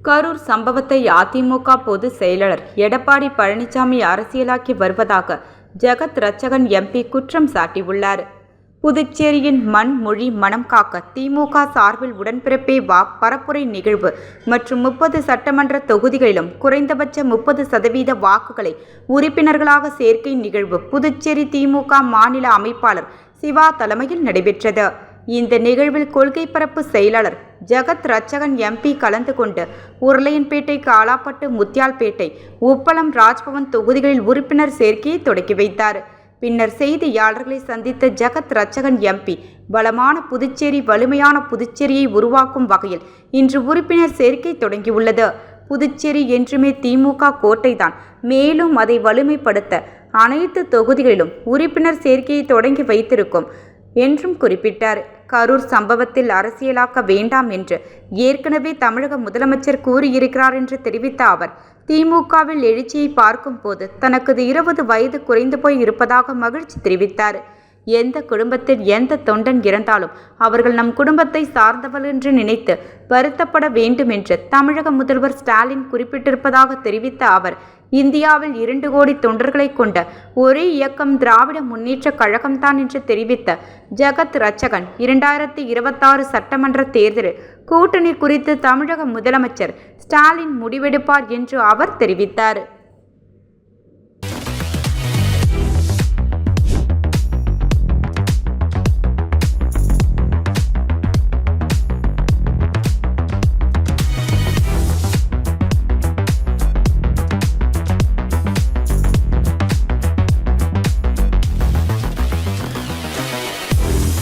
கரூர் சம்பவத்தை அதிமுக பொதுச் செயலாளர் எடப்பாடி பழனிசாமி அரசியலாக்கி வருவதாக ஜெகத் ரட்சகன் எம்பி குற்றம் சாட்டியுள்ளார். புதுச்சேரியின் மண் மொழி மனம் காக்க திமுக சார்பில் உடன்பிறப்பே வா பரப்புரை நிகழ்வு மற்றும் 30 சட்டமன்ற தொகுதிகளிலும் குறைந்தபட்ச 30% வாக்குகளை உறுப்பினர்களாக சேர்க்கை நிகழ்வு புதுச்சேரி திமுக மாநில அமைப்பாளர் சிவா தலைமையில் நடைபெற்றது. இந்த நிகழ்வில் கொள்கை பரப்பு செயலாளர் ஜெகத் ரட்சகன் எம்பி கலந்து கொண்டு உருளையன்பேட்டை, காலாப்பட்டு, முத்தியால்பேட்டை, உப்பளம், ராஜ்பவன் தொகுதிகளில் உறுப்பினர் சேர்க்கையை தொடக்கி வைத்தார். பின்னர் செய்தியாளர்களை சந்தித்த ஜெகத் ரட்சகன் எம்பி, பலமான புதுச்சேரி, வலிமையான புதுச்சேரியை உருவாக்கும் வகையில் இன்று உறுப்பினர் சேர்க்கை தொடங்கியுள்ளது. புதுச்சேரி என்றுமே திமுக கோட்டைதான். மேலும் அதை வலிமைப்படுத்த அனைத்து தொகுதிகளிலும் உறுப்பினர் சேர்க்கையை தொடங்கி வைத்திருக்கும் என்றும் குறிப்பிட்டார். கரூர் சம்பவத்தில் அரசியலாக்க வேண்டாம் என்று ஏற்கனவே தமிழக முதலமைச்சர் கூறியிருக்கிறார் என்று தெரிவித்த அவர், திமுகவில் எழுச்சியை பார்க்கும் போது தனக்கு 20 வயது குறைந்து போய் இருப்பதாக மகிழ்ச்சி தெரிவித்தார். எந்த குடும்பத்தில் எந்த தொண்டன் இறந்தாலும் அவர்கள் நம் குடும்பத்தை சார்ந்தவர்கள் என்று நினைத்து வருத்தப்பட வேண்டும் என்று தமிழக முதல்வர் ஸ்டாலின் குறிப்பிட்டிருப்பதாக தெரிவித்த அவர், இந்தியாவில் 2 கோடி தொண்டர்களை கொண்ட ஒரே இயக்கம் திராவிட முன்னேற்ற கழகம்தான் என்று தெரிவித்த ஜெகத் ரட்சகன், 2026 சட்டமன்ற தேர்தலில் கூட்டணி குறித்து தமிழக முதலமைச்சர் ஸ்டாலின் முடிவெடுப்பார் என்று அவர் தெரிவித்தார்.